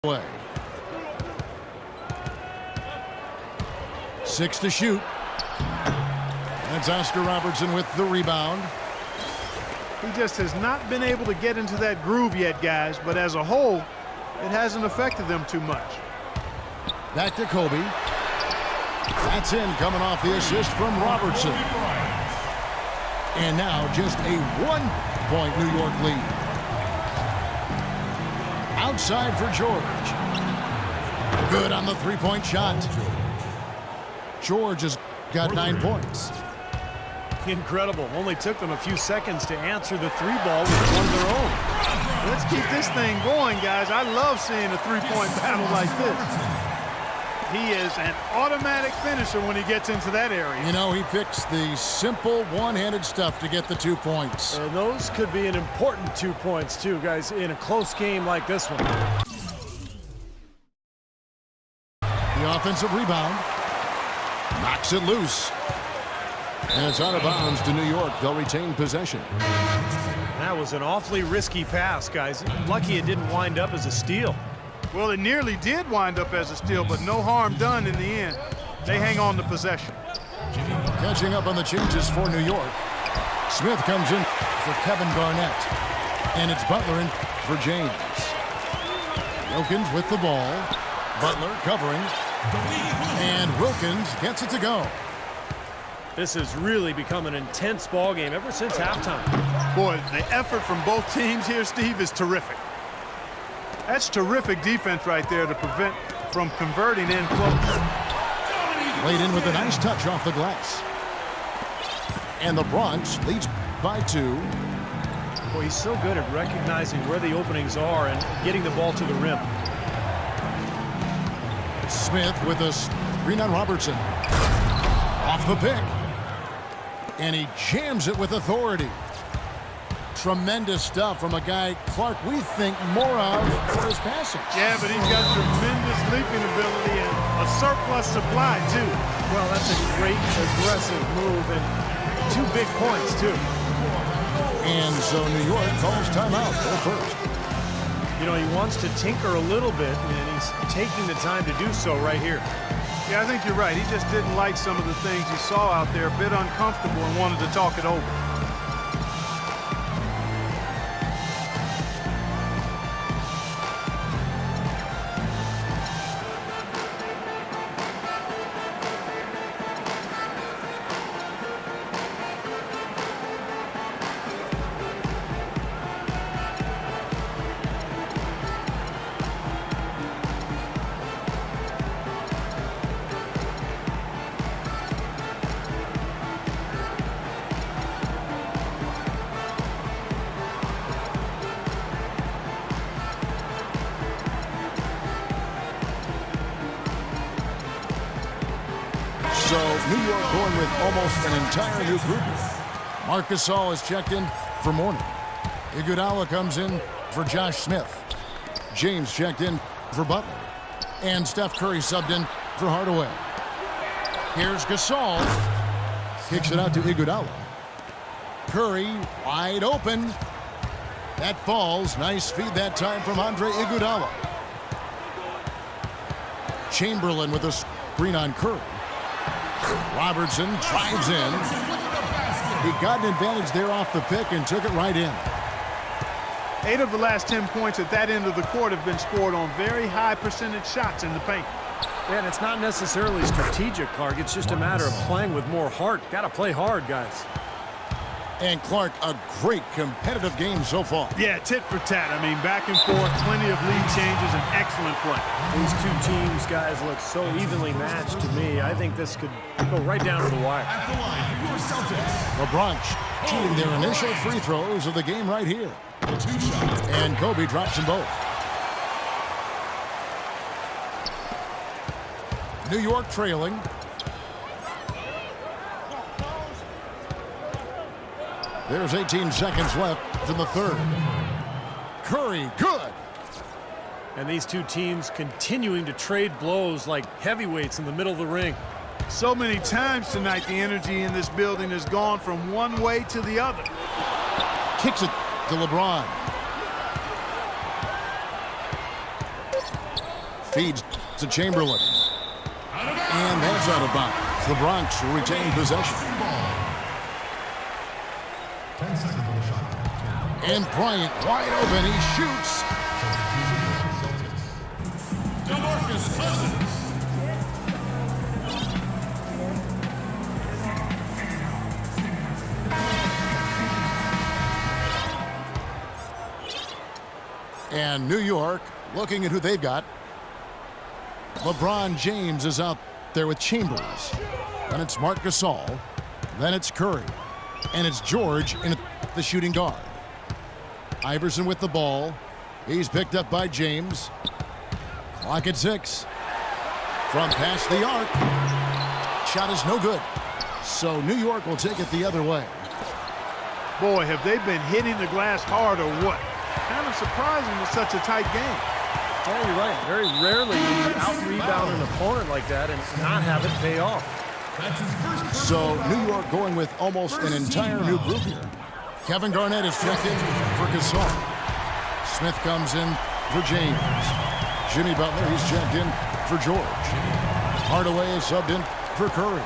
Way. 6 to shoot. That's Oscar Robertson with the rebound. He just has not been able to get into that groove yet, guys, but as a whole, it hasn't affected them too much. Back to Kobe. That's in, coming off the assist from Robertson. And now just a 1-point New York lead. Outside for George. Good on the three-point shot. George has got 9 points. Incredible. Only took them a few seconds to answer the three ball with one of their own. Let's keep this thing going, guys. I love seeing a three-point battle like this. He is an automatic finisher when he gets into that area. You know, he picks the simple one-handed stuff to get the 2 points. And those could be an important 2 points, too, guys, in a close game like this one. The offensive rebound. Knocks it loose. And it's out of bounds to New York. They'll retain possession. That was an awfully risky pass, guys. Lucky it didn't wind up as a steal. Well, it nearly did wind up as a steal, but no harm done in the end. They hang on to possession. Catching up on the changes for New York. Smith comes in for Kevin Garnett. And it's Butler in for James. Wilkins with the ball. Butler covering. And Wilkins gets it to go. This has really become an intense ball game ever since halftime. Boy, the effort from both teams here, Steve, is terrific. That's terrific defense right there to prevent from converting in close. Laid in with a nice touch off the glass. And the Bronx leads by 2. Boy, he's so good at recognizing where the openings are and getting the ball to the rim. Smith with a screen on Robertson. Off the pick. And he jams it with authority. Tremendous stuff from a guy, Clark, we think more of for his passing. Yeah, but he's got tremendous leaping ability and a surplus supply, too. Well, that's a great aggressive move and 2 big points, too. And so New York calls timeout. Go first. You know, he wants to tinker a little bit, and he's taking the time to do so right here. Yeah, I think you're right. He just didn't like some of the things he saw out there, a bit uncomfortable, and wanted to talk it over. So New York going with almost an entire new group. Marc Gasol is checked in for Mourning. Iguodala comes in for Josh Smith. James checked in for Butler. And Steph Curry subbed in for Hardaway. Here's Gasol. Kicks it out to Iguodala. Curry wide open. That falls. Nice feed that time from Andre Iguodala. Chamberlain with a screen on Curry. Robertson drives in. He got an advantage there off the pick and took it right in. 8 of the last 10 points at that end of the court have been scored on very high percentage shots in the paint. And it's not necessarily strategic, Clark. It's just a matter of playing with more heart. Got to play hard, guys. And Clark, a great competitive game so far. Yeah, tit for tat. I mean, back and forth, plenty of lead changes, and excellent play. These 2 teams, guys, look so evenly matched to me. I think this could go right down to the wire. The Bronx shooting their initial free throws of the game right here. And Kobe drops them both. New York trailing. There's 18 seconds left in the third. Curry, good. And these 2 teams continuing to trade blows like heavyweights in the middle of the ring. So many times tonight, the energy in this building has gone from one way to the other. Kicks it to LeBron. Feeds to Chamberlain. And that's out of bounds. The Bronx will retain possession. 10 seconds on the shot. And Bryant wide open. He shoots. DeMarcus Cousins. And New York looking at who they've got. LeBron James is out there with Chambers. Then it's Marc Gasol. Then it's Curry. And it's George in the shooting guard. Iverson with the ball. He's picked up by James. Clock at 6. From past the arc. Shot is no good. So New York will take it the other way. Boy, have they been hitting the glass hard or what? Kind of surprising with such a tight game. Yeah, you're right. Very rarely will you out-rebound an opponent like that and not have it pay off. So New York going with almost an entire new group here. Kevin Garnett is checked in for Gasol. Smith comes in for James. Jimmy Butler, he's checked in for George. Hardaway is subbed in for Curry.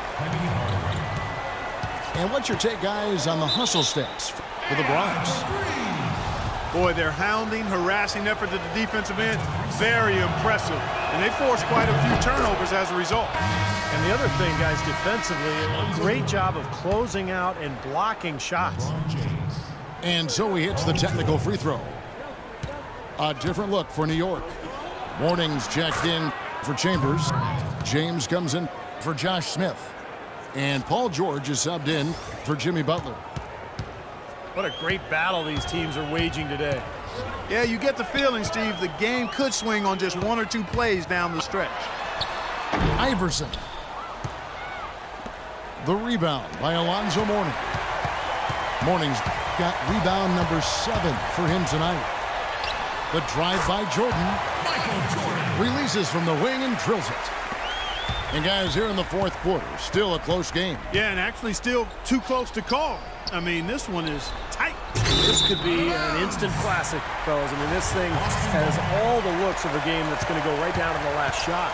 And what's your take, guys, on the hustle stats for the Bronx? Boy, their hounding, harassing effort at the defensive end, very impressive. And they forced quite a few turnovers as a result. And the other thing, guys, defensively, a great job of closing out and blocking shots. And so he hits the technical free throw. A different look for New York. Morning's checked in for Chambers. James comes in for Josh Smith. And Paul George is subbed in for Jimmy Butler. What a great battle these teams are waging today. Yeah, you get the feeling, Steve, the game could swing on just one or two plays down the stretch. Iverson. The rebound by Alonzo Mourning. Mourning's got rebound number 7 for him tonight. The drive by Jordan. Releases from the wing and drills it. And guys, here in the fourth quarter, still a close game. Yeah, and actually still too close to call. I mean, this one is tight. This could be an instant classic, fellas. I mean, this thing has all the looks of a game that's going to go right down to the last shot.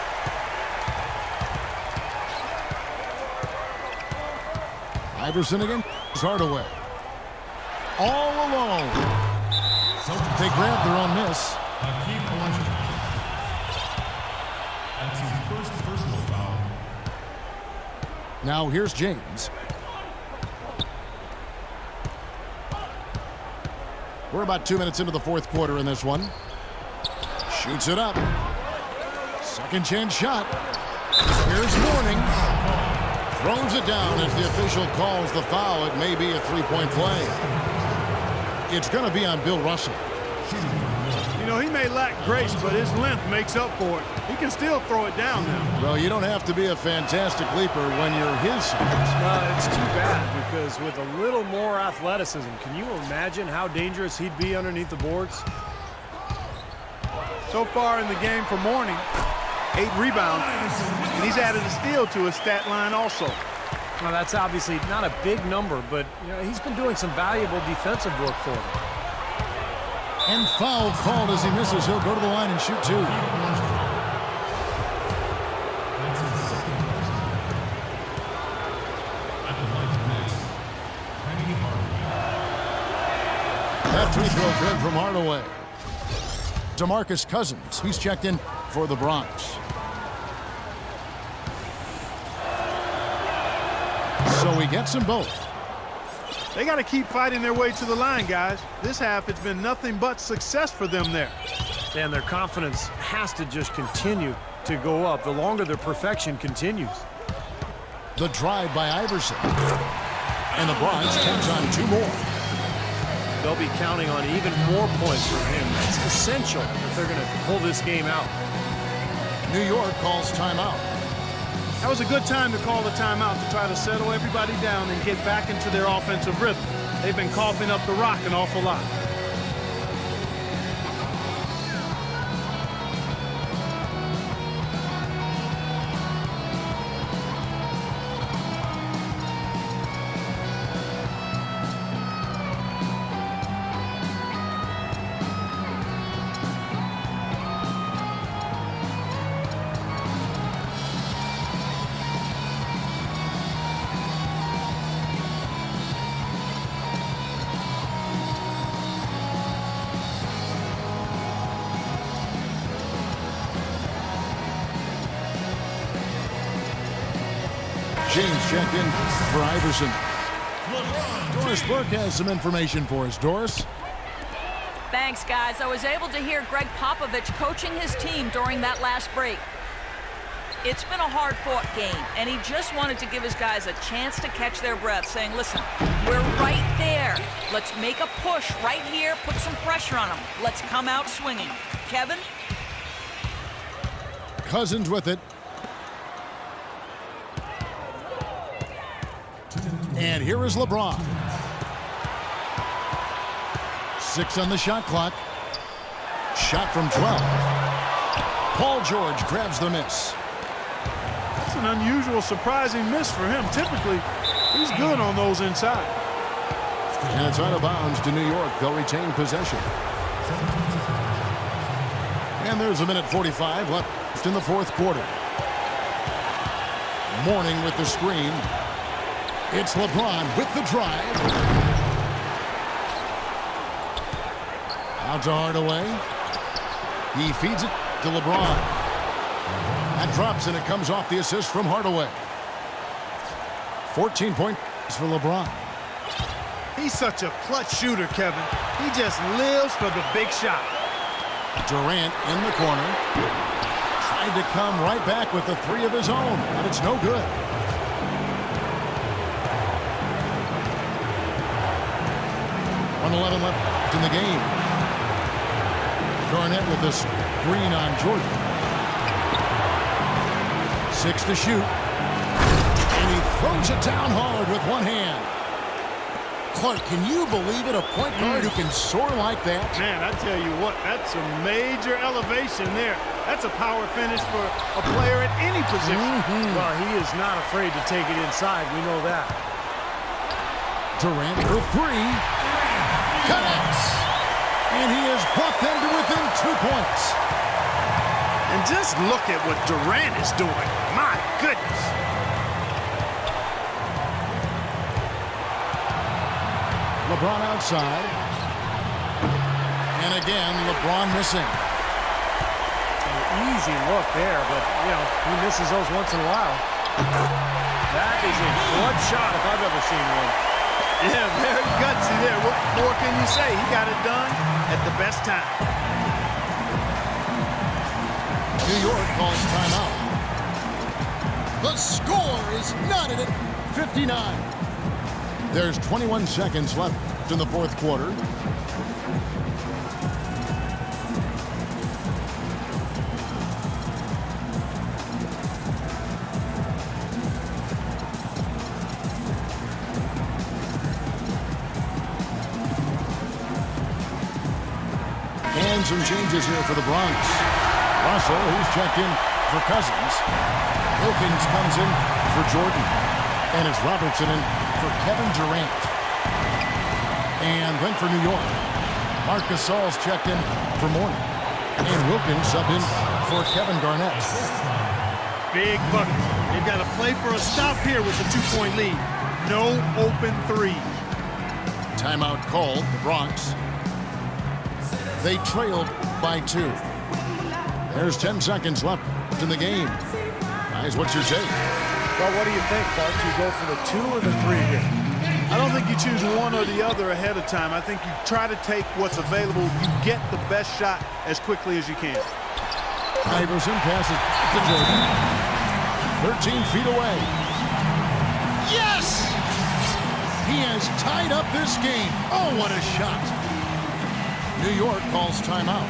Iverson again. Hardaway. All alone. They grab their own miss. That's his first personal foul. Now here's James. We're about 2 minutes into the fourth quarter in this one. Shoots it up. Second chance shot. Here's Mourning. Throws it down as the official calls the foul. It may be a three-point play. It's going to be on Bill Russell. You know, he may lack grace, but his length makes up for it. He can still throw it down now. Well, you don't have to be a fantastic leaper when you're his size. It's too bad because with a little more athleticism, can you imagine how dangerous he'd be underneath the boards? So far in the game for Mourning, 8 rebounds, and he's added a steal to his stat line also. Now, that's obviously not a big number, but you know, he's been doing some valuable defensive work for him. And foul called as he misses. He'll go to the line and shoot 2. That free throw good from Hardaway. DeMarcus Cousins, he's checked in for the Bronx. So he gets them both. They got to keep fighting their way to the line, guys. This half, it's been nothing but success for them there. And their confidence has to just continue to go up the longer their perfection continues. The drive by Iverson. And the Bronx comes on 2 more. They'll be counting on even more points from him. That's essential if they're going to pull this game out. New York calls timeout. That was a good time to call the timeout to try to settle everybody down and get back into their offensive rhythm. They've been coughing up the rock an awful lot. James checked in for Iverson. Doris Burke has some information for us. Doris? Thanks, guys. I was able to hear Greg Popovich coaching his team during that last break. It's been a hard-fought game, and he just wanted to give his guys a chance to catch their breath, saying, listen, we're right there. Let's make a push right here, put some pressure on them. Let's come out swinging. Kevin? Cousins with it. And here is LeBron. 6 on the shot clock. Shot from 12. Paul George grabs the miss. It's an unusual, surprising miss for him. Typically, he's good on those inside. And it's out of bounds to New York. They'll retain possession. And there's a minute 45 left in the fourth quarter. Mourning with the screen. It's LeBron with the drive. Out to Hardaway. He feeds it to LeBron. That drops, and it comes off the assist from Hardaway. 14 points for LeBron. He's such a clutch shooter, Kevin. He just lives for the big shot. Durant in the corner. Tried to come right back with the 3 of his own, but it's no good. .11 left in the game. Garnett with the screen on Jordan. 6 to shoot. And he throws it down hard with one hand. Clark, can you believe it? A point guard who can soar like that? Man, I tell you what, that's a major elevation there. That's a power finish for a player at any position. Well, he is not afraid to take it inside. We know that. Durant for 3. Connects. And he has brought them to within 2 points. And just look at what Durant is doing. My goodness. LeBron outside. And again, LeBron missing. An easy look there, but, you know, he misses those once in a while. That is a clutch shot if I've ever seen one. Yeah, very gutsy there. What more can you say? He got it done at the best time. New York calls timeout. The score is knotted at 59. There's 21 seconds left in the fourth quarter. And some changes here for the Bronx. Russell, who's checked in for Cousins. Wilkins comes in for Jordan. And it's Robertson in for Kevin Durant. And then for New York, Marc Gasol's checked in for Mourning. And Wilkins subbed in for Kevin Garnett. Big bucket. They've got to play for a stop here with the 2-point lead. No open threes. Timeout called, the Bronx. They trailed by 2. There's 10 seconds left in the game. Guys, what's your take? Well, what do you think, Clark? Do you go for the 2 or the 3 here? I don't think you choose one or the other ahead of time. I think you try to take what's available. You get the best shot as quickly as you can. Iverson passes to Jordan. 13 feet away. Yes! He has tied up this game. Oh, what a shot. New York calls timeout.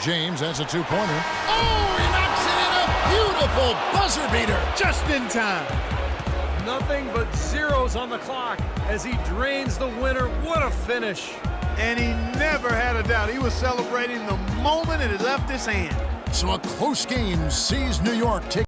James has a 2-pointer. Oh, he knocks it in, a beautiful buzzer beater. Just in time. Nothing but zeros on the clock as he drains the winner. What a finish. And he never had a doubt. He was celebrating the moment it had left his hand. So a close game sees New York take